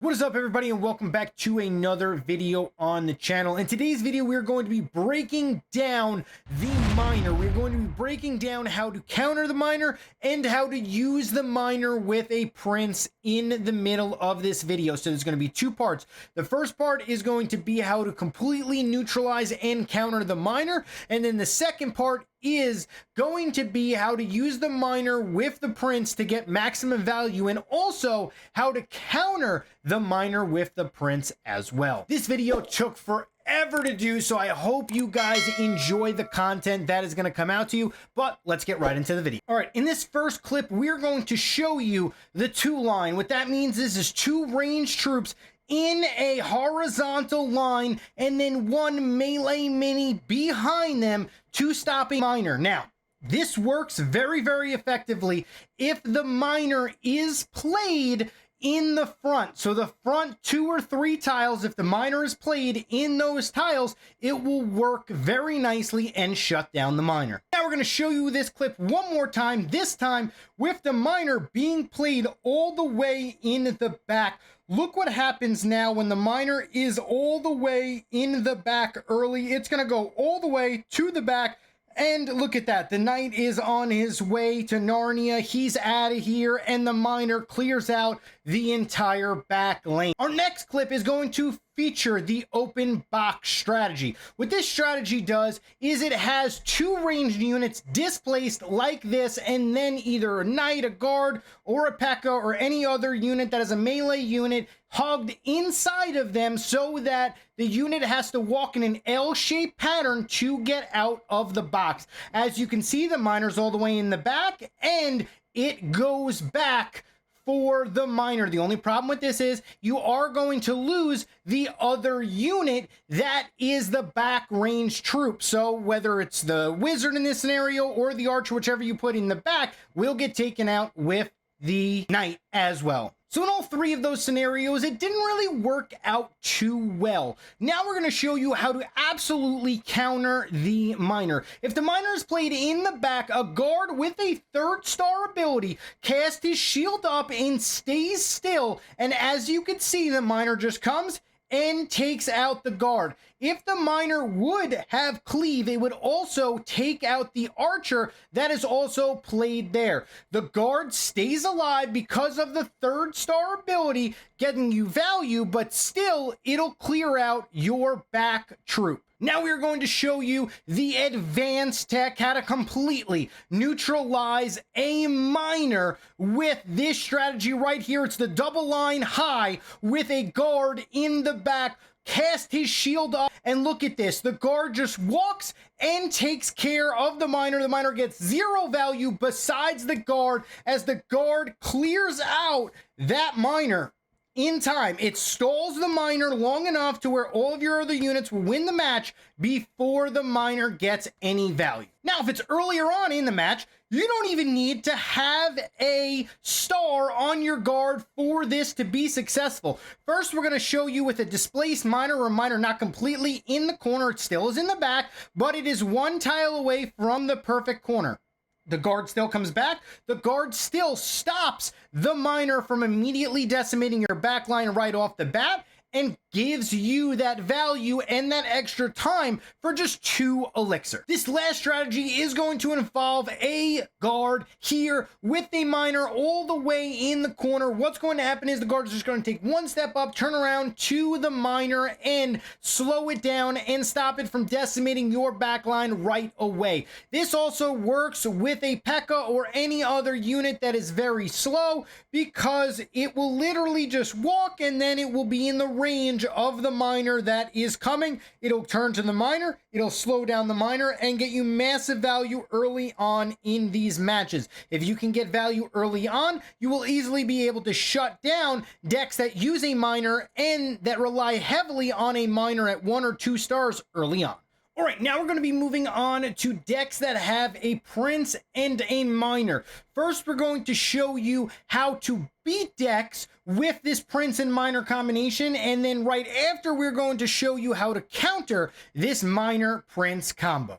What is up, everybody, and welcome back to another video on the channel. In today's video, we're going to be breaking down the miner. We're going to be breaking down how to counter the miner and how to use the miner with a prince in the middle of this video. So there's going to be two parts. The first part is going to be how to completely neutralize and counter the miner, and then the second part is going to be how to use the miner with the prince to get maximum value, and also how to counter the miner with the prince as well. This video took forever to do, so I hope you guys enjoy the content that is going to come out to you, but let's get right into the video. All right, in this first clip, we're going to show you the two line. What that means is two ranged troops in a horizontal line and then one melee mini behind them to stop a miner. Now, this works very, very effectively if the miner is played in the front. So the front 2 or 3 tiles, if the miner is played in those tiles, it will work very nicely and shut down the miner. Now we're going to show you this clip one more time, this time with the miner being played all the way in the back. Look what happens now when the miner is all the way in the back early. It's going to go all the way to the back. And look at that. The knight is on his way to Narnia. He's out of here, and the miner clears out the entire back lane. Our next clip is going to feature the open box strategy. What this strategy does is it has 2 ranged units displaced like this, and then either a knight, a guard, or a P.E.K.K.A. or any other unit that is a melee unit hugged inside of them, so that the unit has to walk in an L-shaped pattern to get out of the box. As you can see, the miner's all the way in the back, and it goes back for the miner. The only problem with this is you are going to lose the other unit that is the back range troop. So whether it's the wizard in this scenario or the archer, whichever you put in the back, will get taken out with the knight as well. So in all 3 of those scenarios, it didn't really work out too well. Now we're going to show you how to absolutely counter the miner. If the miner is played in the back, a guard with a 3rd star ability casts his shield up and stays still. And as you can see, the miner just comes and takes out the guard. If the miner would have cleave, it would also take out the archer that is also played there. The guard stays alive because of the 3rd star ability, getting you value, but still it'll clear out your back troop. Now we are going to show you the advanced tech, how to completely neutralize a miner with this strategy right here. It's the double line high with a guard in the back. Cast his shield up, and look at this. The guard just walks and takes care of the miner. The miner gets 0 value besides the guard, as the guard clears out that miner in time. It stalls the miner long enough to where all of your other units will win the match before the miner gets any value. Now, if it's earlier on in the match, you don't even need to have a star on your guard for this to be successful. First, we're going to show you with a displaced miner, or a miner not completely in the corner. It still is in the back, but it is 1 tile away from the perfect corner. The guard still comes back. The guard still stops the miner from immediately decimating your backline right off the bat, and gives you that value and that extra time for just 2 elixir. This last strategy is going to involve a guard here with a miner all the way in the corner. What's going to happen is the guard is just going to take 1 step up, turn around to the miner, and slow it down and stop it from decimating your backline right away. This also works with a P.E.K.K.A. or any other unit that is very slow, because it will literally just walk and then it will be in the range of the miner that is coming. It'll turn to the miner, it'll slow down the miner, and get you massive value early on in these matches. If you can get value early on, you will easily be able to shut down decks that use a miner and that rely heavily on a miner at 1 or 2 stars early on. All right, now we're going to be moving on to decks that have a prince and a miner. First, we're going to show you how to beat decks with this prince and miner combination, and then right after, we're going to show you how to counter this miner prince combo.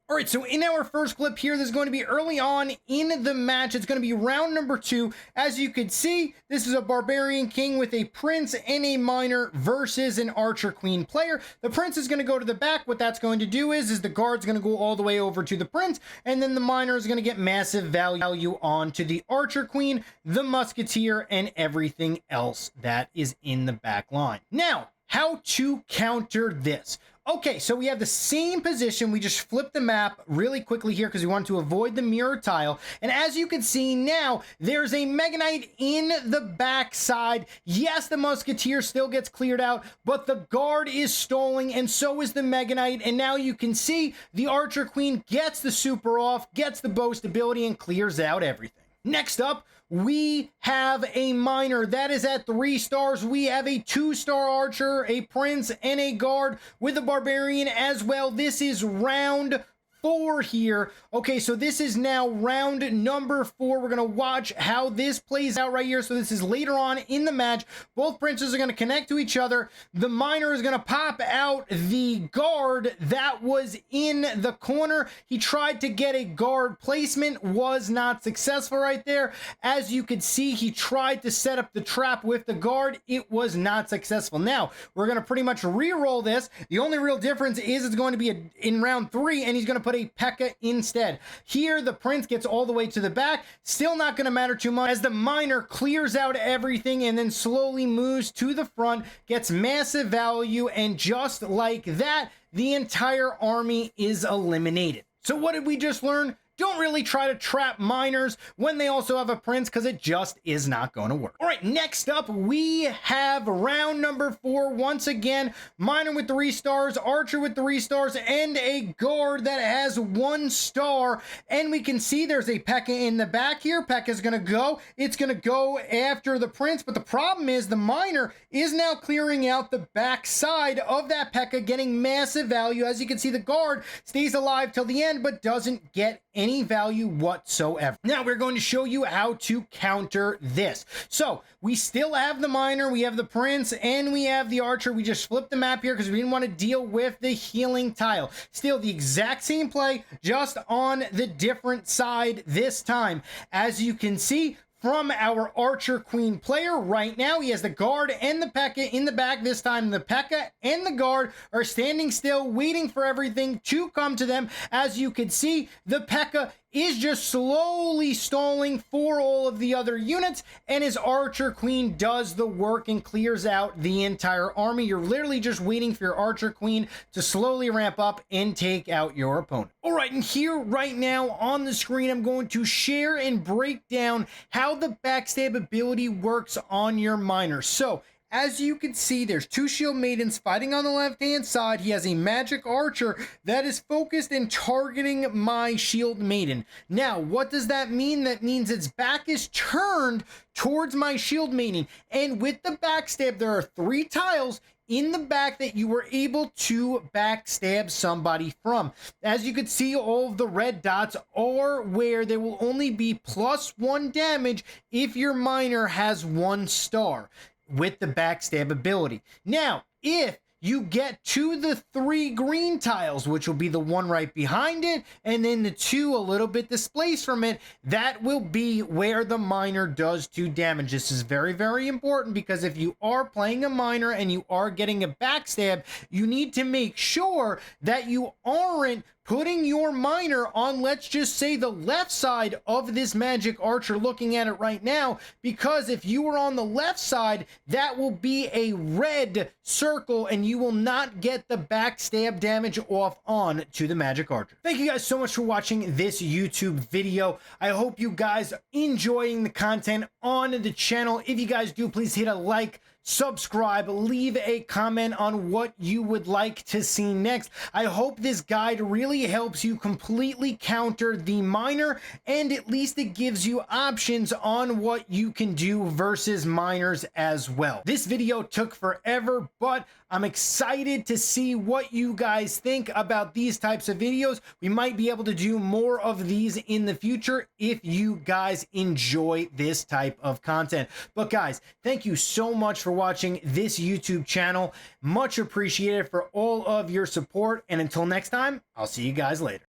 All right, so in our first clip here, this is going to be early on in the match. It's going to be round number 2. As you can see, this is a Barbarian King with a Prince and a Miner versus an Archer Queen player. The Prince is going to go to the back. What that's going to do is the guard's going to go all the way over to the Prince, and then the Miner is going to get massive value onto the Archer Queen, the Musketeer, and everything else that is in the back line. Now, how to counter this? Okay, so we have the same position. We just flip the map really quickly here because we want to avoid the mirror tile. And as you can see now, there's a Mega Knight in the backside. Yes, the Musketeer still gets cleared out, but the guard is stalling, and so is the Mega Knight. And now you can see the Archer Queen gets the super off, gets the boast ability, and clears out everything. Next up, we have a Miner that is at 3 stars. We have a 2-star Archer, a Prince, and a Guard with a Barbarian as well. This is round 4 here. Okay, so this is now round number 4. We're going to watch how this plays out right here. So this is later on in the match. Both Princes are going to connect to each other. The Miner is going to pop out the guard that was in the corner. He tried to get a guard placement, was not successful right there. As you can see, he tried to set up the trap with the guard. It was not successful. Now, we're going to pretty much re-roll this. The only real difference is it's going to be in round 3, and he's going to put a P.E.K.K.A. instead. Here, the Prince gets all the way to the back. Still not going to matter too much as the Miner clears out everything and then slowly moves to the front, gets massive value, and just like that, the entire army is eliminated. So what did we just learn? Don't really try to trap Miners when they also have a Prince, because it just is not going to work. All right, next up, we have round number 4. Once again, Miner with 3 stars, Archer with 3 stars, and a Guard that has 1 star. And we can see there's a P.E.K.K.A. in the back here. P.E.K.K.A. is going to go. It's going to go after the Prince, but the problem is the Miner is now clearing out the back side of that P.E.K.K.A., getting massive value. As you can see, the Guard stays alive till the end, but doesn't get any value whatsoever. Now we're going to show you how to counter this. So we still have the Miner, we have the Prince, and we have the Archer. We just flipped the map here because we didn't want to deal with the healing tile. Still the exact same play, just on the different side this time. As you can see, from our Archer Queen player right now, he has the Guard and the P.E.K.K.A. in the back. This time the P.E.K.K.A. and the Guard are standing still, waiting for everything to come to them. As you can see, the P.E.K.K.A. is just slowly stalling for all of the other units, and his Archer Queen does the work and clears out the entire army. You're literally just waiting for your Archer Queen to slowly ramp up and take out your opponent. All right, and here right now on the screen, I'm going to share and break down how the Backstab ability works on your Miner. So, as you can see, there's 2 Shield Maidens fighting on the left-hand side. He has a Magic Archer that is focused and targeting my Shield Maiden. Now, what does that mean? That means its back is turned towards my Shield Maiden. And with the Backstab, there are 3 tiles in the back that you were able to backstab somebody from. As you can see, all of the red dots are where there will only be +1 damage if your Miner has 1 star with the backstab ability. Now, if you get to the 3 green tiles, which will be the one right behind it, and then the 2 a little bit displaced from it, that will be where the Miner does 2 damage. This is very, very important, because if you are playing a Miner and you are getting a backstab, you need to make sure that you aren't putting your Miner on, let's just say, the left side of this Magic Archer, looking at it right now, because if you are on the left side, that will be a red circle and you will not get the backstab damage off on to the Magic Archer. Thank you guys so much for watching this YouTube video. I hope you guys are enjoying the content on the channel. If you guys do, please hit a like, subscribe, leave a comment on what you would like to see next. I hope this guide really helps you completely counter the Miner, and at least it gives you options on what you can do versus Miners as well. This video took forever, but I'm excited to see what you guys think about these types of videos. We might be able to do more of these in the future if you guys enjoy this type of content. But guys, thank you so much for watching this YouTube channel. Much appreciated for all of your support. And until next time, I'll see you guys later.